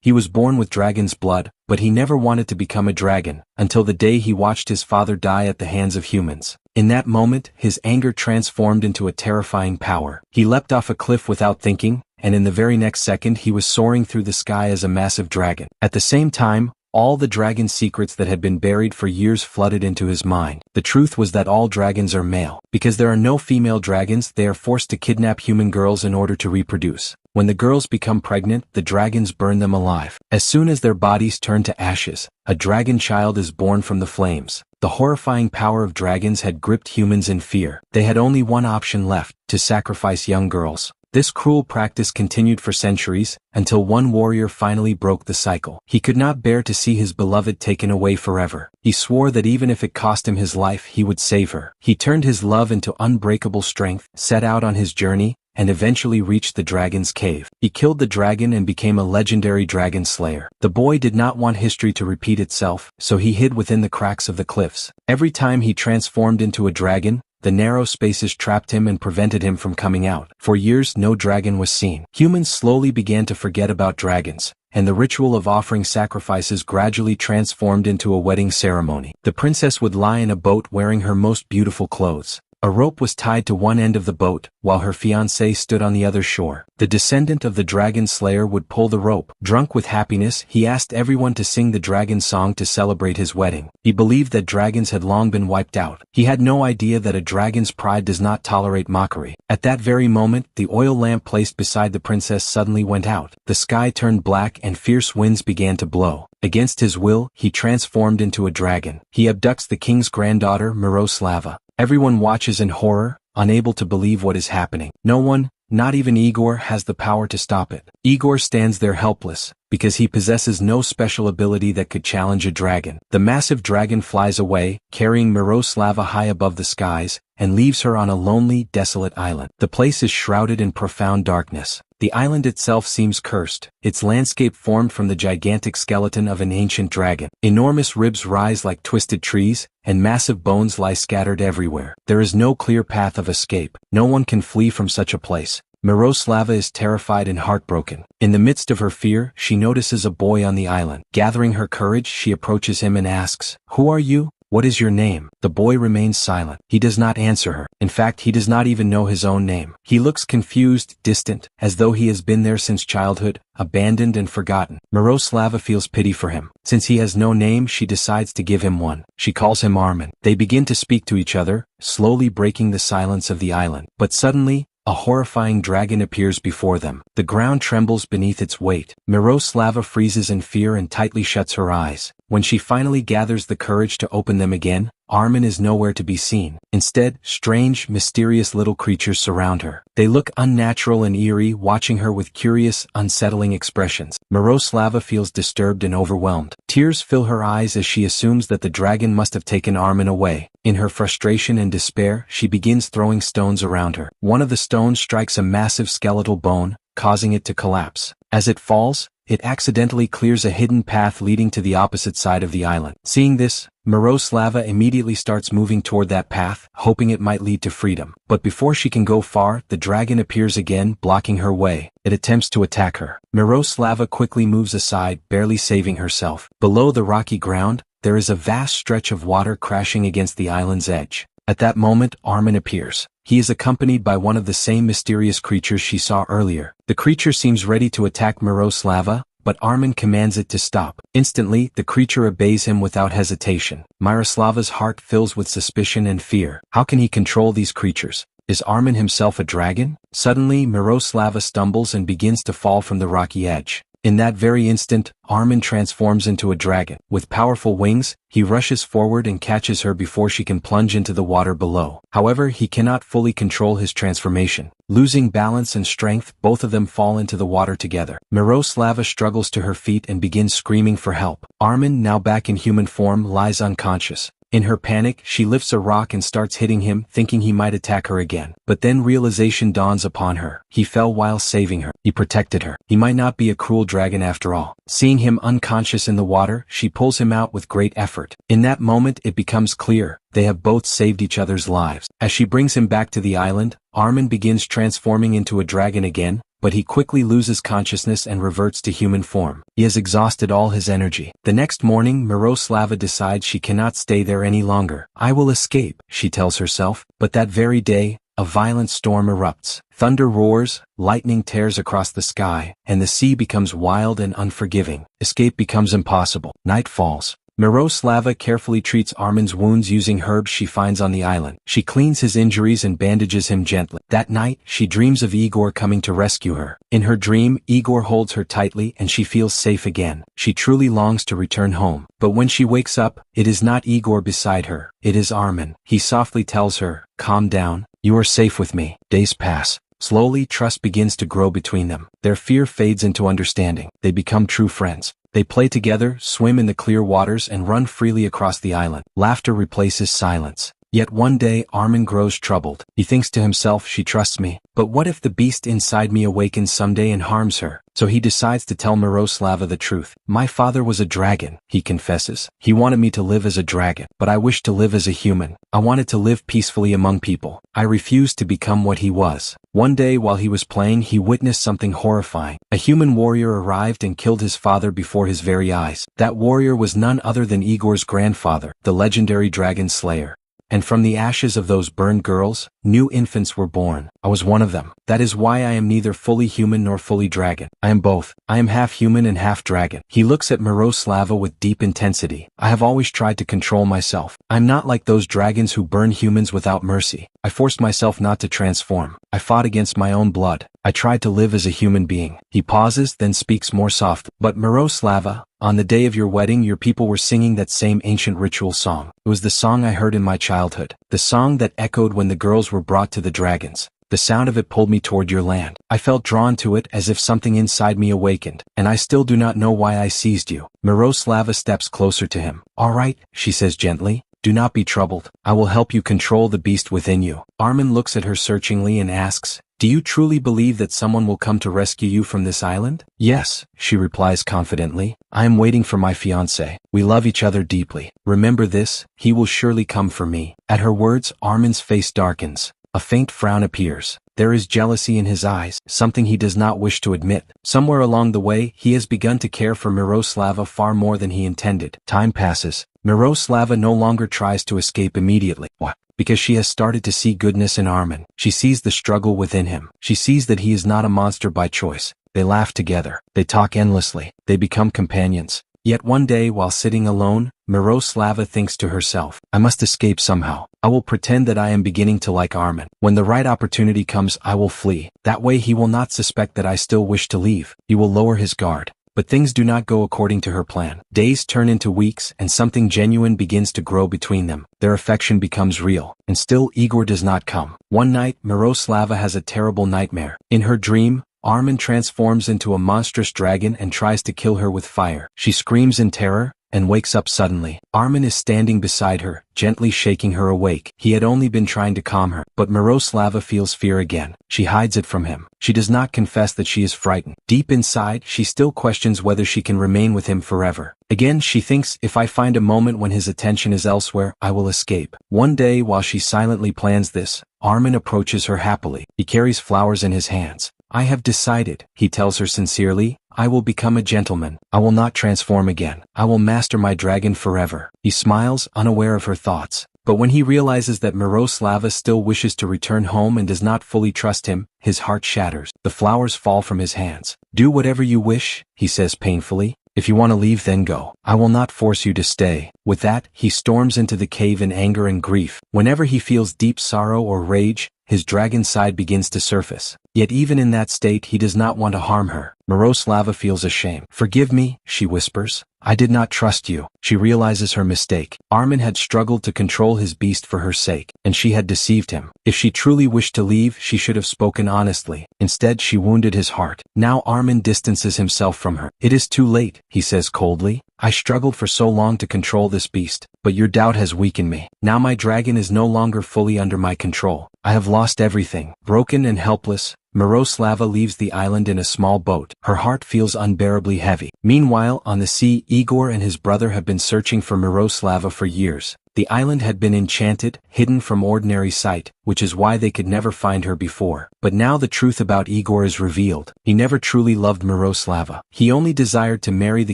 He was born with dragon's blood, but he never wanted to become a dragon, until the day he watched his father die at the hands of humans. In that moment, his anger transformed into a terrifying power. He leapt off a cliff without thinking, and in the very next second he was soaring through the sky as a massive dragon. At the same time, all the dragon secrets that had been buried for years flooded into his mind. The truth was that all dragons are male. Because there are no female dragons, they are forced to kidnap human girls in order to reproduce. When the girls become pregnant, the dragons burn them alive. As soon as their bodies turn to ashes, a dragon child is born from the flames. The horrifying power of dragons had gripped humans in fear. They had only one option left: to sacrifice young girls. This cruel practice continued for centuries, until one warrior finally broke the cycle. He could not bear to see his beloved taken away forever. He swore that even if it cost him his life, he would save her. He turned his love into unbreakable strength, set out on his journey, and eventually reached the dragon's cave. He killed the dragon and became a legendary dragon slayer. The boy did not want history to repeat itself, so he hid within the cracks of the cliffs. Every time he transformed into a dragon, the narrow spaces trapped him and prevented him from coming out. For years, no dragon was seen. Humans slowly began to forget about dragons, and the ritual of offering sacrifices gradually transformed into a wedding ceremony. The princess would lie in a boat wearing her most beautiful clothes. A rope was tied to one end of the boat, while her fiancé stood on the other shore. The descendant of the dragon slayer would pull the rope. Drunk with happiness, he asked everyone to sing the dragon song to celebrate his wedding. He believed that dragons had long been wiped out. He had no idea that a dragon's pride does not tolerate mockery. At that very moment, the oil lamp placed beside the princess suddenly went out. The sky turned black and fierce winds began to blow. Against his will, he transformed into a dragon. He abducts the king's granddaughter, Miroslava. Everyone watches in horror, unable to believe what is happening. No one, not even Igor, has the power to stop it. Igor stands there helpless, because he possesses no special ability that could challenge a dragon. The massive dragon flies away, carrying Miroslava high above the skies, and leaves her on a lonely, desolate island. The place is shrouded in profound darkness. The island itself seems cursed, its landscape formed from the gigantic skeleton of an ancient dragon. Enormous ribs rise like twisted trees, and massive bones lie scattered everywhere. There is no clear path of escape. No one can flee from such a place. Miroslava is terrified and heartbroken. In the midst of her fear, she notices a boy on the island. Gathering her courage, she approaches him and asks, "Who are you? What is your name?" The boy remains silent. He does not answer her. In fact, he does not even know his own name. He looks confused, distant, as though he has been there since childhood, abandoned and forgotten. Miroslava feels pity for him. Since he has no name, she decides to give him one. She calls him Armin. They begin to speak to each other, slowly breaking the silence of the island. But suddenly, a horrifying dragon appears before them. The ground trembles beneath its weight. Miroslava freezes in fear and tightly shuts her eyes. When she finally gathers the courage to open them again, Armin is nowhere to be seen. Instead, strange, mysterious little creatures surround her. They look unnatural and eerie, watching her with curious, unsettling expressions. Miroslava feels disturbed and overwhelmed. Tears fill her eyes as she assumes that the dragon must have taken Armin away. In her frustration and despair, she begins throwing stones around her. One of the stones strikes a massive skeletal bone, causing it to collapse. As it falls, it accidentally clears a hidden path leading to the opposite side of the island. Seeing this, Miroslava immediately starts moving toward that path, hoping it might lead to freedom. But before she can go far, the dragon appears again, blocking her way. It attempts to attack her. Miroslava quickly moves aside, barely saving herself. Below the rocky ground, there is a vast stretch of water crashing against the island's edge. At that moment, Armin appears. He is accompanied by one of the same mysterious creatures she saw earlier. The creature seems ready to attack Miroslava, but Armin commands it to stop. Instantly, the creature obeys him without hesitation. Miroslava's heart fills with suspicion and fear. How can he control these creatures? Is Armin himself a dragon? Suddenly, Miroslava stumbles and begins to fall from the rocky edge. In that very instant, Armin transforms into a dragon. With powerful wings, he rushes forward and catches her before she can plunge into the water below. However, he cannot fully control his transformation. Losing balance and strength, both of them fall into the water together. Miroslava struggles to her feet and begins screaming for help. Armin, now back in human form, lies unconscious. In her panic, she lifts a rock and starts hitting him, thinking he might attack her again. But then realization dawns upon her. He fell while saving her. He protected her. He might not be a cruel dragon after all. Seeing him unconscious in the water, she pulls him out with great effort. In that moment, it becomes clear. They have both saved each other's lives. As she brings him back to the island, Armin begins transforming into a dragon again, but he quickly loses consciousness and reverts to human form. He has exhausted all his energy. The next morning, Miroslava decides she cannot stay there any longer. I will escape, she tells herself, but that very day, a violent storm erupts. Thunder roars, lightning tears across the sky, and the sea becomes wild and unforgiving. Escape becomes impossible. Night falls. Miroslava carefully treats Armin's wounds using herbs she finds on the island. She cleans his injuries and bandages him gently. That night, she dreams of Igor coming to rescue her. In her dream, Igor holds her tightly and she feels safe again. She truly longs to return home. But when she wakes up, it is not Igor beside her. It is Armin. He softly tells her, "Calm down. You are safe with me." Days pass. Slowly, trust begins to grow between them. Their fear fades into understanding. They become true friends. They play together, swim in the clear waters, and run freely across the island. Laughter replaces silence. Yet one day, Armin grows troubled. He thinks to himself, she trusts me. But what if the beast inside me awakens someday and harms her? So he decides to tell Miroslava the truth. My father was a dragon, he confesses. He wanted me to live as a dragon, but I wished to live as a human. I wanted to live peacefully among people. I refused to become what he was. One day while he was playing, he witnessed something horrifying. A human warrior arrived and killed his father before his very eyes. That warrior was none other than Igor's grandfather, the legendary dragon slayer. And from the ashes of those burned girls, new infants were born. I was one of them. That is why I am neither fully human nor fully dragon. I am both. I am half human and half dragon. He looks at Miroslava with deep intensity. I have always tried to control myself. I am not like those dragons who burn humans without mercy. I forced myself not to transform. I fought against my own blood. I tried to live as a human being. He pauses, then speaks more softly. But Miroslava, on the day of your wedding, your people were singing that same ancient ritual song. It was the song I heard in my childhood. The song that echoed when the girls were brought to the dragons. The sound of it pulled me toward your land. I felt drawn to it as if something inside me awakened, and I still do not know why I seized you. Miroslava steps closer to him. All right, she says gently. Do not be troubled. I will help you control the beast within you. Armin looks at her searchingly and asks, do you truly believe that someone will come to rescue you from this island? Yes, she replies confidently. I am waiting for my fiancé. We love each other deeply. Remember this, he will surely come for me. At her words, Armin's face darkens. A faint frown appears. There is jealousy in his eyes, something he does not wish to admit. Somewhere along the way, he has begun to care for Miroslava far more than he intended. Time passes. Miroslava no longer tries to escape immediately. What? Because she has started to see goodness in Armin. She sees the struggle within him. She sees that he is not a monster by choice. They laugh together. They talk endlessly. They become companions. Yet one day, while sitting alone, Miroslava thinks to herself, I must escape somehow. I will pretend that I am beginning to like Armin. When the right opportunity comes, I will flee. That way he will not suspect that I still wish to leave. He will lower his guard. But things do not go according to her plan. Days turn into weeks, and something genuine begins to grow between them. Their affection becomes real. And still Igor does not come. One night, Miroslava has a terrible nightmare. In her dream, Armin transforms into a monstrous dragon and tries to kill her with fire. She screams in terror and wakes up suddenly. Armin is standing beside her, gently shaking her awake. He had only been trying to calm her, but Miroslava feels fear again. She hides it from him. She does not confess that she is frightened. Deep inside, she still questions whether she can remain with him forever. Again, she thinks, if I find a moment when his attention is elsewhere, I will escape. One day, while she silently plans this, Armin approaches her happily. He carries flowers in his hands. I have decided, he tells her sincerely, I will become a gentleman. I will not transform again. I will master my dragon forever. He smiles, unaware of her thoughts. But when he realizes that Miroslava still wishes to return home and does not fully trust him, his heart shatters. The flowers fall from his hands. Do whatever you wish, he says painfully. If you want to leave, then go. I will not force you to stay. With that, he storms into the cave in anger and grief. Whenever he feels deep sorrow or rage, his dragon side begins to surface. Yet even in that state, he does not want to harm her. Miroslava feels ashamed. Forgive me, she whispers. I did not trust you. She realizes her mistake. Armin had struggled to control his beast for her sake, and she had deceived him. If she truly wished to leave, she should have spoken honestly. Instead, she wounded his heart. Now Armin distances himself from her. It is too late, he says coldly. I struggled for so long to control this beast, but your doubt has weakened me. Now my dragon is no longer fully under my control. I have lost everything. Broken and helpless, Miroslava leaves the island in a small boat. Her heart feels unbearably heavy. Meanwhile, on the sea, Igor and his brother have been searching for Miroslava for years. The island had been enchanted, hidden from ordinary sight, which is why they could never find her before. But now the truth about Igor is revealed. He never truly loved Miroslava. He only desired to marry the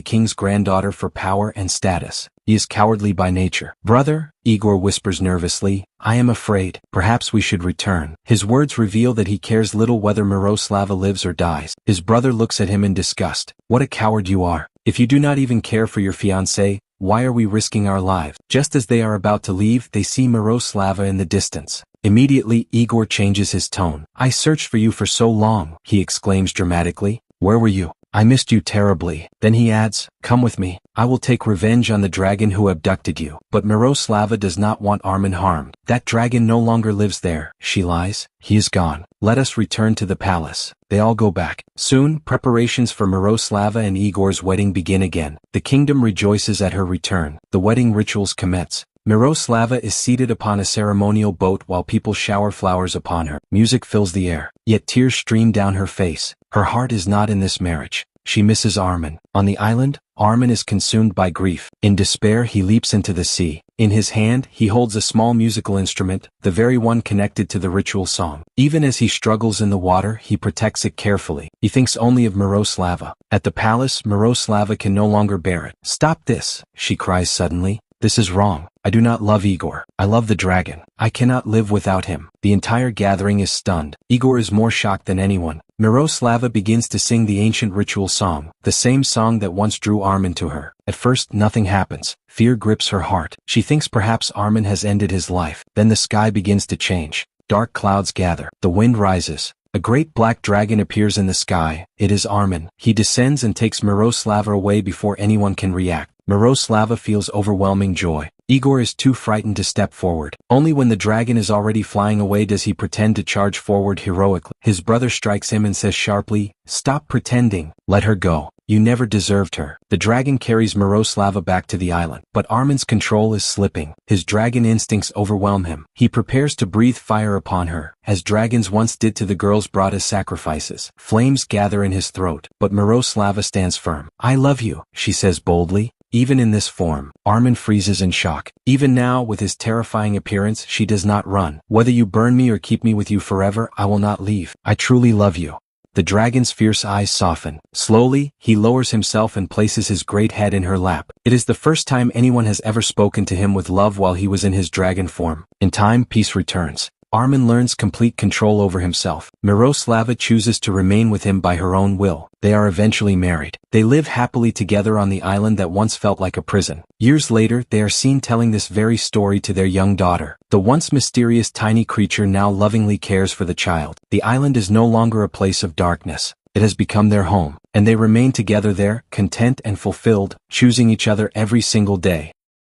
king's granddaughter for power and status. He is cowardly by nature. "Brother," Igor whispers nervously, "I am afraid. Perhaps we should return." His words reveal that he cares little whether Miroslava lives or dies. His brother looks at him in disgust. "What a coward you are. If you do not even care for your fiancée, why are we risking our lives?" Just as they are about to leave, they see Miroslava in the distance. Immediately, Igor changes his tone. "I searched for you for so long," he exclaims dramatically. "Where were you? I missed you terribly." Then he adds, "Come with me. I will take revenge on the dragon who abducted you." But Miroslava does not want Armin harmed. "That dragon no longer lives there," she lies. "He is gone. Let us return to the palace." They all go back. Soon, preparations for Miroslava and Igor's wedding begin again. The kingdom rejoices at her return. The wedding rituals commence. Miroslava is seated upon a ceremonial boat while people shower flowers upon her. Music fills the air, yet tears stream down her face. Her heart is not in this marriage. She misses Armin. On the island, Armin is consumed by grief. In despair, he leaps into the sea. In his hand, he holds a small musical instrument, the very one connected to the ritual song. Even as he struggles in the water, he protects it carefully. He thinks only of Miroslava. At the palace, Miroslava can no longer bear it. "Stop this," she cries suddenly. "This is wrong. I do not love Igor. I love the dragon. I cannot live without him." The entire gathering is stunned. Igor is more shocked than anyone. Miroslava begins to sing the ancient ritual song, the same song that once drew Armin to her. At first, nothing happens. Fear grips her heart. She thinks perhaps Armin has ended his life. Then the sky begins to change. Dark clouds gather. The wind rises. A great black dragon appears in the sky. It is Armin. He descends and takes Miroslava away before anyone can react. Miroslava feels overwhelming joy. Igor is too frightened to step forward. Only when the dragon is already flying away does he pretend to charge forward heroically. His brother strikes him and says sharply, "Stop pretending. Let her go. You never deserved her." The dragon carries Miroslava back to the island, but Armin's control is slipping. His dragon instincts overwhelm him. He prepares to breathe fire upon her, as dragons once did to the girls brought as sacrifices. Flames gather in his throat, but Miroslava stands firm. "I love you," she says boldly. Even in this form, Armin freezes in shock. Even now, with his terrifying appearance, she does not run. "Whether you burn me or keep me with you forever, I will not leave. I truly love you." The dragon's fierce eyes soften. Slowly, he lowers himself and places his great head in her lap. It is the first time anyone has ever spoken to him with love while he was in his dragon form. In time, peace returns. Armin learns complete control over himself. Miroslava chooses to remain with him by her own will. They are eventually married. They live happily together on the island that once felt like a prison. Years later, they are seen telling this very story to their young daughter. The once mysterious tiny creature now lovingly cares for the child. The island is no longer a place of darkness. It has become their home, and they remain together there, content and fulfilled, choosing each other every single day.